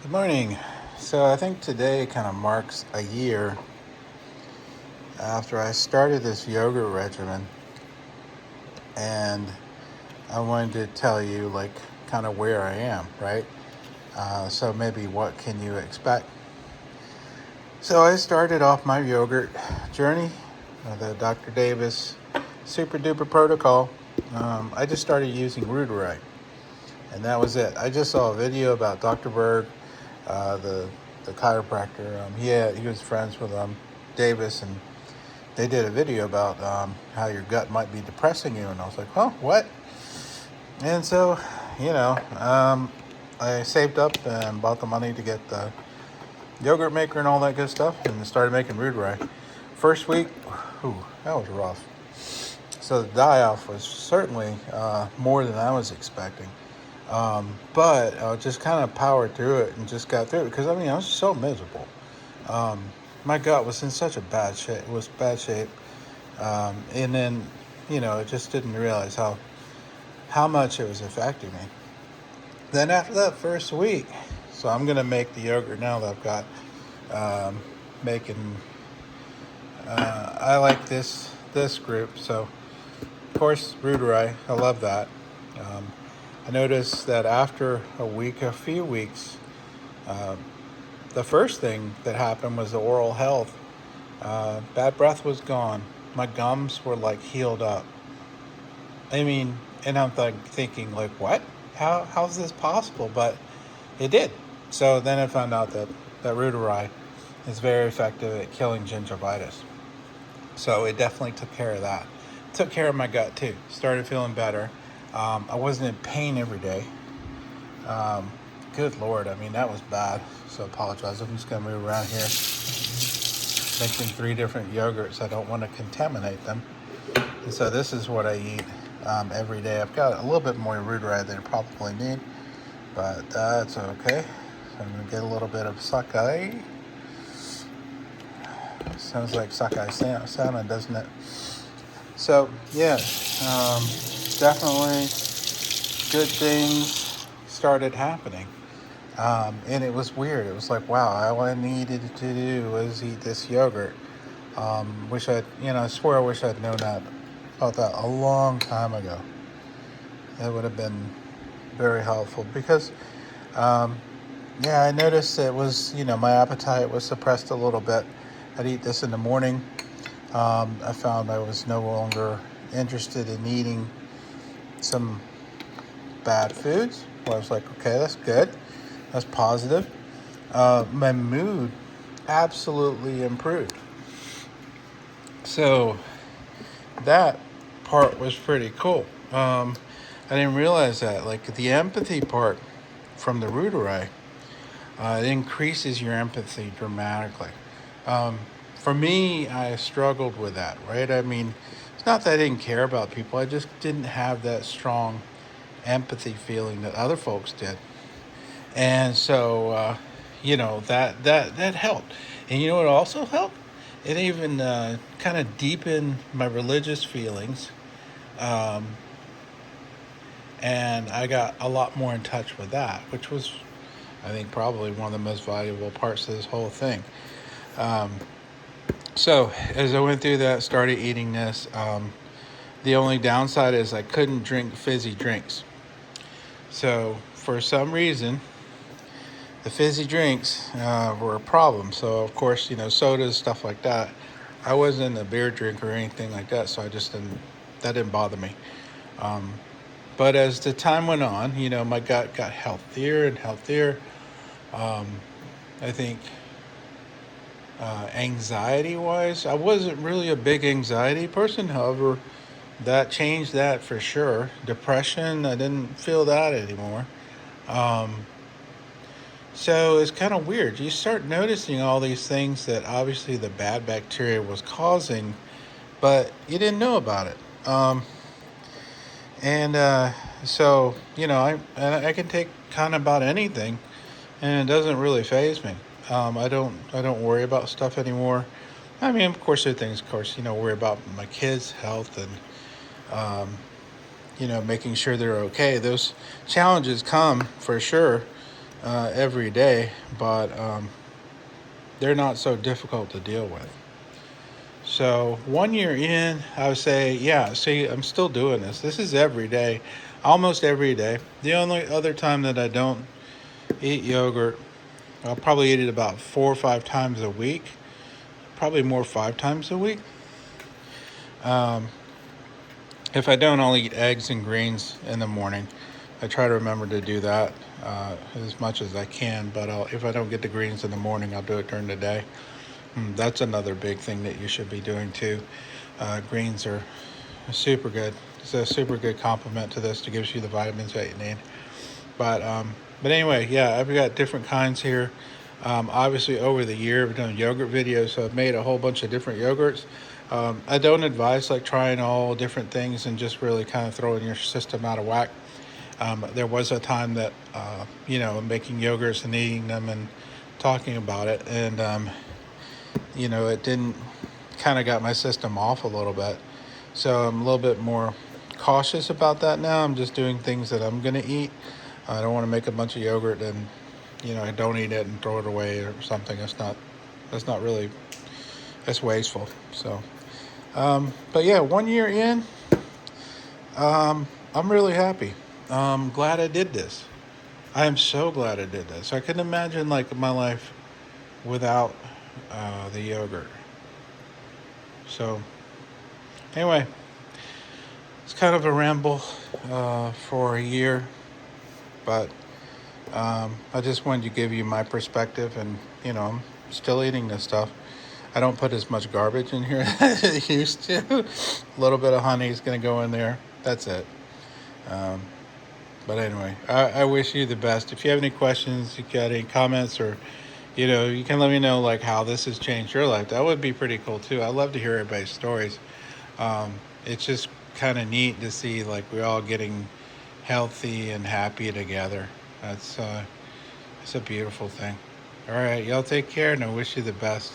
Good morning. So I think today kind of marks a year after I started this yoga regimen, and I wanted to tell you kind of where I am, right? So maybe what can you expect? So I started off my yogurt journey, the Dr. Davis Super Duper Protocol. I just started using Rudorite, and that was it. I just saw a video about Dr. Berg, the chiropractor. He was friends with Davis, and they did a video about how your gut might be depressing you, and I was like, "Huh, what?" And so, you know, I saved up and bought the money to get the yogurt maker and all that good stuff, and started making root rye. First week, that was rough. So the die-off was certainly more than I was expecting. But I just kind of powered through it and just got through it because I was so miserable. My gut was in such a bad shape. It was bad shape, and then I just didn't realize how much it was affecting me. Then after that first week, so I'm gonna make the yogurt now that I've got making. I like this group, so of course Rudorite. I love that. Um, I noticed that after a few weeks, uh, the first thing that happened was the oral health. Bad breath was gone. My gums were healed up. And I'm thinking what? How's this possible? But it did. So then I found out that Rudorite is very effective at killing gingivitis. So it definitely took care of that. Took care of my gut too. Started feeling better. I wasn't in pain every day. Um, Good Lord, that was bad. So I apologize. I'm just gonna move around here, mixing 3 different yogurts. I don't want to contaminate them. And so this is what I eat every day. I've got a little bit more Rudorite than I probably need, but that's okay. So I'm gonna get a little bit of Sakai. Sounds like Sakai salmon, doesn't it? So yeah, definitely good things started happening. And it was weird. It was like, wow, all I needed to do was eat this yogurt. I swear I wish I'd known about that a long time ago. That would have been very helpful because, I noticed it was, my appetite was suppressed a little bit. I'd eat this in the morning. I found I was no longer interested in eating some bad foods. Well, I was like, okay, that's good. That's positive. My mood absolutely improved. So that part was pretty cool. I didn't realize that. Like the empathy part from the Rudorite, it increases your empathy dramatically. Um, for me, I struggled with that, right? It's not that I didn't care about people. I just didn't have that strong empathy feeling that other folks did. And so, that helped. And you know what also helped? It even kind of deepened my religious feelings. Um, and I got a lot more in touch with that, which was, I think, probably one of the most valuable parts of this whole thing. Um, so as I went through that, started eating this. The only downside is I couldn't drink fizzy drinks. So for some reason, the fizzy drinks were a problem. So of course, sodas, stuff like that. I wasn't a beer drinker or anything like that, so that didn't bother me. Um, but as the time went on, my gut got healthier and healthier. Um, I think anxiety-wise, I wasn't really a big anxiety person. However, that changed that for sure. Depression, I didn't feel that anymore. Um, So it's kind of weird. You start noticing all these things that obviously the bad bacteria was causing, but you didn't know about it. And so I can take kind of about anything, and it doesn't really phase me. I don't worry about stuff anymore. Of course, there are things, of course, worry about my kids' health and um, making sure they're okay. Those challenges come for sure. every day, but they're not so difficult to deal with. So 1 year in, I would say, yeah, see, I'm still doing this. This is every day, almost every day. The only other time that I don't eat yogurt, I'll probably eat it about 4 or 5 times a week, probably more 5 times a week. Um, if I don't, I'll eat eggs and greens in the morning. I try to remember to do that as much as I can, but if I don't get the greens in the morning, I'll do it during the day. That's another big thing that you should be doing too. Greens are super good. It's a super good complement to this to gives you the vitamins that you need. But anyway, yeah, I've got different kinds here. Obviously, over the year, I've done yogurt videos, so I've made a whole bunch of different yogurts. I don't advise like trying all different things and just really kind of throwing your system out of whack. There was a time that making yogurts and eating them and talking about it, and it didn't kind of got my system off a little bit. So I'm a little bit more cautious about that now. I'm just doing things that I'm gonna eat. I don't want to make a bunch of yogurt and I don't eat it and throw it away or something. That's not really, that's wasteful. So, but yeah, 1 year in, I'm really happy. Glad I did this. I am so glad I did this. I couldn't imagine like my life without the yogurt. So anyway, it's kind of a ramble for a year, but I just wanted to give you my perspective, and I'm still eating this stuff. I don't put as much garbage in here as I used to. A little bit of honey is going to go in there. That's it. Um, but anyway, I wish you the best. If you have any questions, you got any comments, or you can let me know like how this has changed your life. That would be pretty cool too. I love to hear everybody's stories. It's just kind of neat to see like we're all getting healthy and happy together. That's it's a beautiful thing. All right, y'all take care, and I wish you the best.